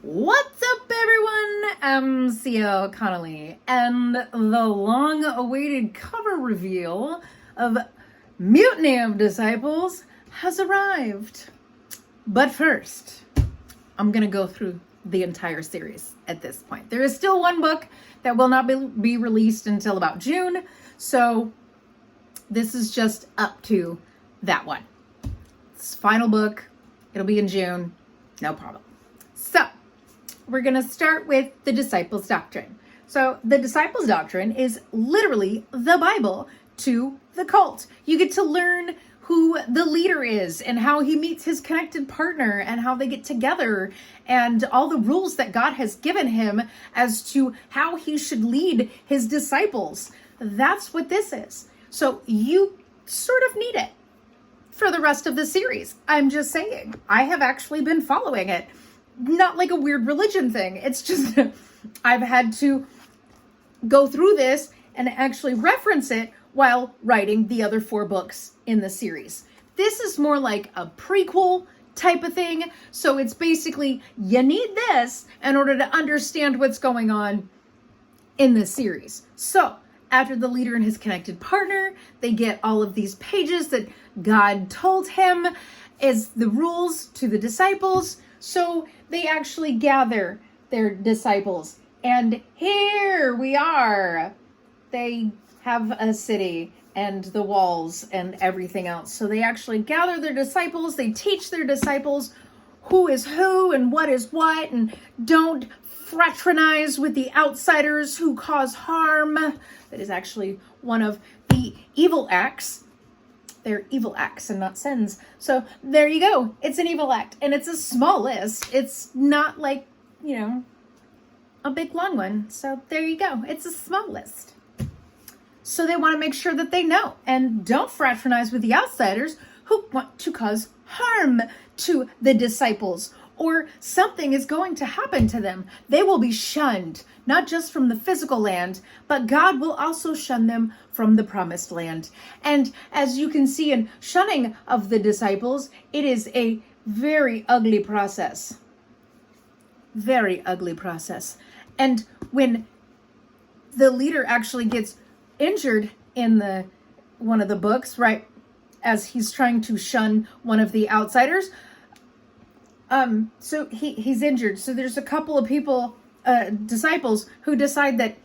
What's up, everyone? I'm C.L. Connolly, and the long-awaited cover reveal of Mutiny of Disciples has arrived. But first, I'm going to go through the entire series at this point. There is still one book that will not be released until about June, so this is just up to that one. It's final book. It'll be in June. No problem. So, we're going to start with the Disciples' Doctrine. So, the Disciples' Doctrine is literally the Bible to the cult. You get to learn who the leader is and how he meets his connected partner and how they get together and all the rules that God has given him as to how he should lead his disciples. That's what this is. So, you sort of need it for the rest of the series. I'm just saying. I have actually been following it. Not like a weird religion thing. It's just I've had to go through this and actually reference it while writing the other 4 books in the series. This is more like a prequel type of thing. So it's basically, you need this in order to understand what's going on in this series. So after the leader and his connected partner, they get all of these pages that God told him is the rules to the disciples. So they actually gather their disciples. And here we are. They have a city and the walls and everything else. So they actually gather their disciples. They teach their disciples who is who and what is what. And don't fraternize with the outsiders who cause harm. That is actually one of the evil acts. They're evil acts and not sins. So there you go. It's an evil act. And it's a small list. It's not like, a big long one. So there you go. It's a small list. So they want to make sure that they know and don't fraternize with the outsiders who want to cause harm to the disciples, or something is going to happen to them. They will be shunned, not just from the physical land, but God will also shun them from the promised land. And as you can see in shunning of the disciples, it is a very ugly process. Very ugly process. And when the leader actually gets injured in one of the books, right, as he's trying to shun one of the outsiders, so he's injured. So there's a couple of people, disciples, who decide that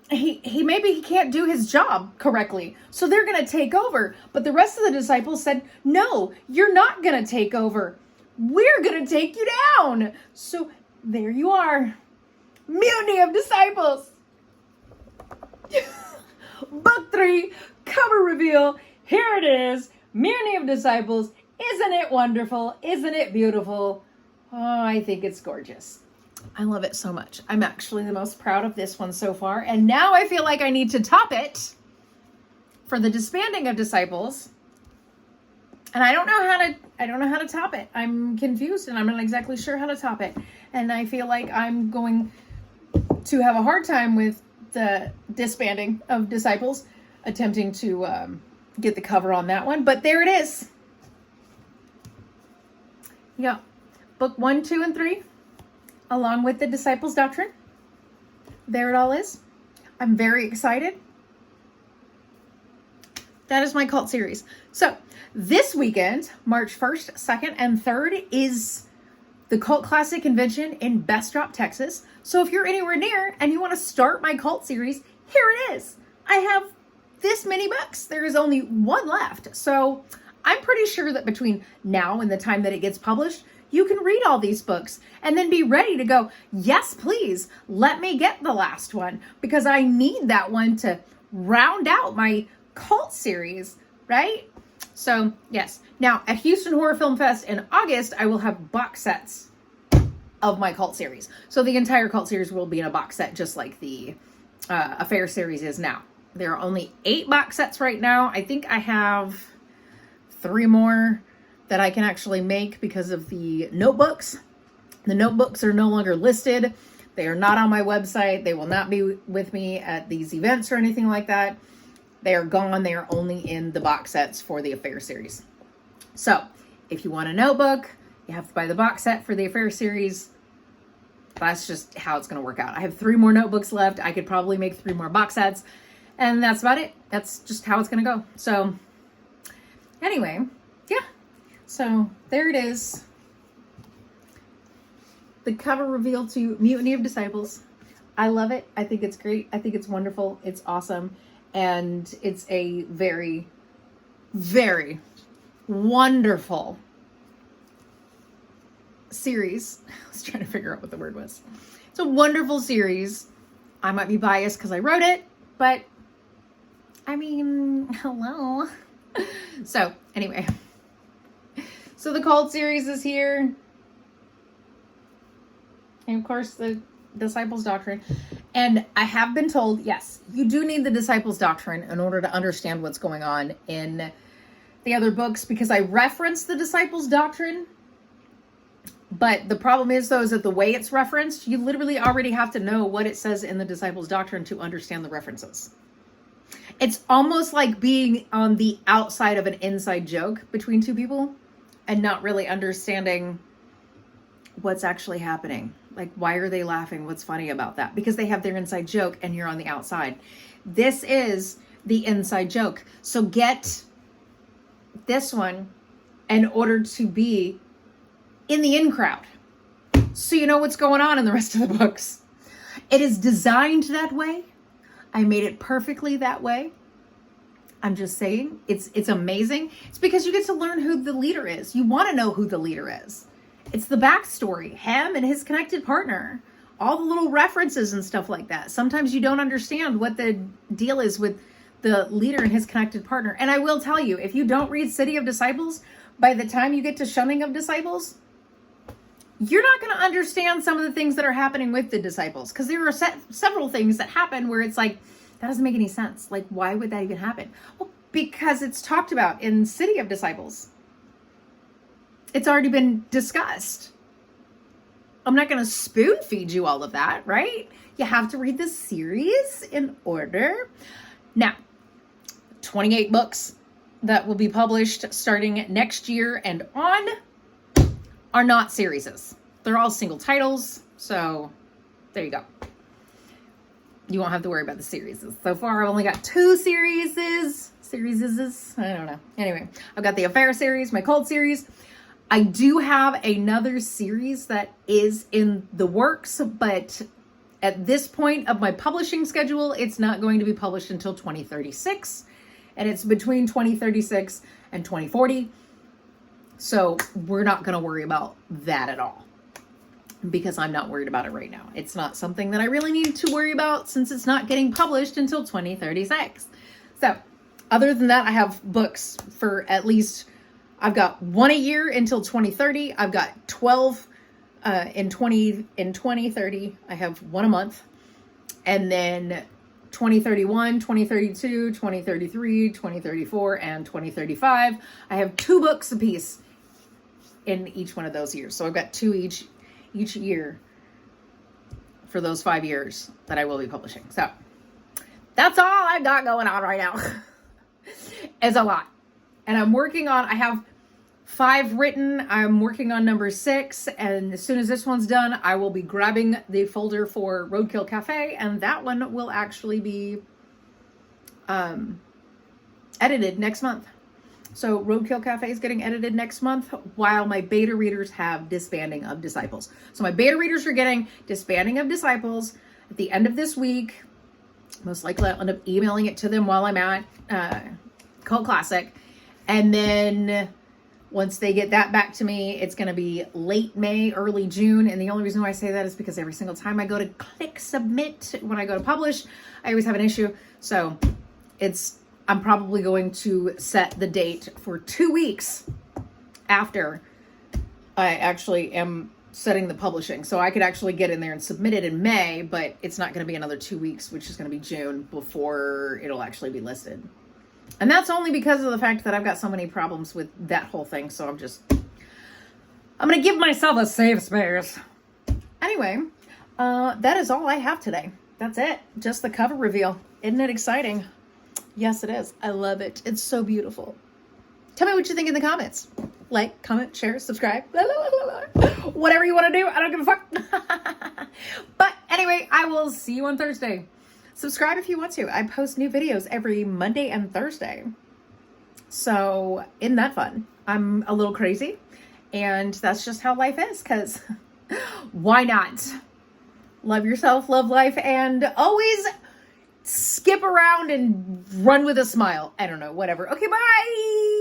he can't do his job correctly. So they're going to take over. But the rest of the disciples said, no, you're not going to take over. We're going to take you down. So there you are. Mutiny of Disciples. Book 3, cover reveal. Here it is. Mutiny of Disciples. Isn't it wonderful? Isn't it beautiful? Oh, I think it's gorgeous. I love it so much. I'm actually the most proud of this one so far. And now I feel like I need to top it for the disbanding of disciples. And I don't know how to top it. I'm confused and I'm not exactly sure how to top it. And I feel like I'm going to have a hard time with the disbanding of disciples, attempting to get the cover on that one. But there it is. Yeah, book 1, 2, and 3, along with the Disciples' Doctrine. There it all is. I'm very excited. That is my cult series. So this weekend, March 1st, 2nd, and 3rd, is the Cult Classic Convention in Bastrop, Texas. So if you're anywhere near and you want to start my cult series, here it is. I have this many books. There is only one left. So I'm pretty sure that between now and the time that it gets published, you can read all these books and then be ready to go, yes, please, let me get the last one, because I need that one to round out my cult series, right? So, yes. Now, at Houston Horror Film Fest in August, I will have box sets of my cult series. So the entire cult series will be in a box set, just like the Affair series is now. There are only 8 box sets right now. I think I have 3 more that I can actually make because of the notebooks. The notebooks are no longer listed. They are not on my website. They will not be with me at these events or anything like that. They are gone. They are only in the box sets for the Affair series. So if you want a notebook, you have to buy the box set for the Affair series. That's just how it's going to work out. I have 3 more notebooks left. I could probably make 3 more box sets. And that's about it. That's just how it's going to go. So anyway, yeah. So there it is. The cover reveal to Mutiny of Disciples. I love it. I think it's great. I think it's wonderful. It's awesome. And it's a very, very wonderful series. I was trying to figure out what the word was. It's a wonderful series. I might be biased because I wrote it, but I mean, hello. So anyway, so the cult series is here. And of course the Disciples Doctrine. And I have been told, yes, you do need the Disciples Doctrine in order to understand what's going on in the other books, because I reference the Disciples Doctrine. But the problem is, though, is that the way it's referenced, you literally already have to know what it says in the Disciples Doctrine to understand the references. It's almost like being on the outside of an inside joke between 2 people and not really understanding what's actually happening. Like, why are they laughing? What's funny about that? Because they have their inside joke and you're on the outside. This is the inside joke. So get this one in order to be in the in crowd, so you know what's going on in the rest of the books. It is designed that way. I made it perfectly that way. I'm just saying, it's amazing. It's because you get to learn who the leader is. You want to know who the leader is. It's the backstory, him and his connected partner, all the little references and stuff like that. Sometimes you don't understand what the deal is with the leader and his connected partner. And I will tell you, if you don't read City of Disciples, by the time you get to Shunning of Disciples, you're not going to understand some of the things that are happening with the disciples, because there are several things that happen where it's like, that doesn't make any sense. Like, why would that even happen? Well, because it's talked about in City of Disciples. It's already been discussed. I'm not going to spoon feed you all of that, right? You have to read the series in order. Now, 28 books that will be published starting next year and on are not series. They're all single titles. So there you go. You won't have to worry about the series. So far, I've only got 2 series. I don't know. Anyway, I've got the Affair series, my Cult series. I do have another series that is in the works, but at this point of my publishing schedule, it's not going to be published until 2036. And it's between 2036 and 2040. So we're not going to worry about that at all, because I'm not worried about it right now. It's not something that I really need to worry about since it's not getting published until 2036. So other than that, I have books for at least, I've got 1 a year until 2030. I've got 12 in 2030. I have 1 a month. And then 2031, 2032, 2033, 2034, and 2035. I have 2 books apiece in each one of those years. So I've got 2 each year for those 5 years that I will be publishing. So that's all I've got going on right now. It's a lot. And I'm working on, I have 5 written. I'm working on number 6. And as soon as this one's done, I will be grabbing the folder for Roadkill Cafe. And that one will actually be edited next month. So Roadkill Cafe is getting edited next month, while my beta readers have Disbanding of Disciples. So my beta readers are getting Disbanding of Disciples at the end of this week. Most likely I'll end up emailing it to them while I'm at Cult Classic. And then once they get that back to me, it's going to be late May, early June. And the only reason why I say that is because every single time I go to click submit, when I go to publish, I always have an issue. So I'm probably going to set the date for 2 weeks after I actually am setting the publishing. So I could actually get in there and submit it in May, but it's not going to be another 2 weeks, which is going to be June, before it'll actually be listed. And that's only because of the fact that I've got so many problems with that whole thing. So I'm going to give myself a safe space. Anyway, that is all I have today. That's it. Just the cover reveal. Isn't it exciting? Yes, it is. I love it. It's so beautiful. Tell me what you think in the comments. Like, comment, share, subscribe. Blah, blah, blah, blah. Whatever you want to do. I don't give a fuck. But anyway, I will see you on Thursday. Subscribe if you want to. I post new videos every Monday and Thursday. So isn't that fun? I'm a little crazy, and that's just how life is, because why not? Love yourself, love life, and always skip around and run with a smile. I don't know, whatever. Okay, bye.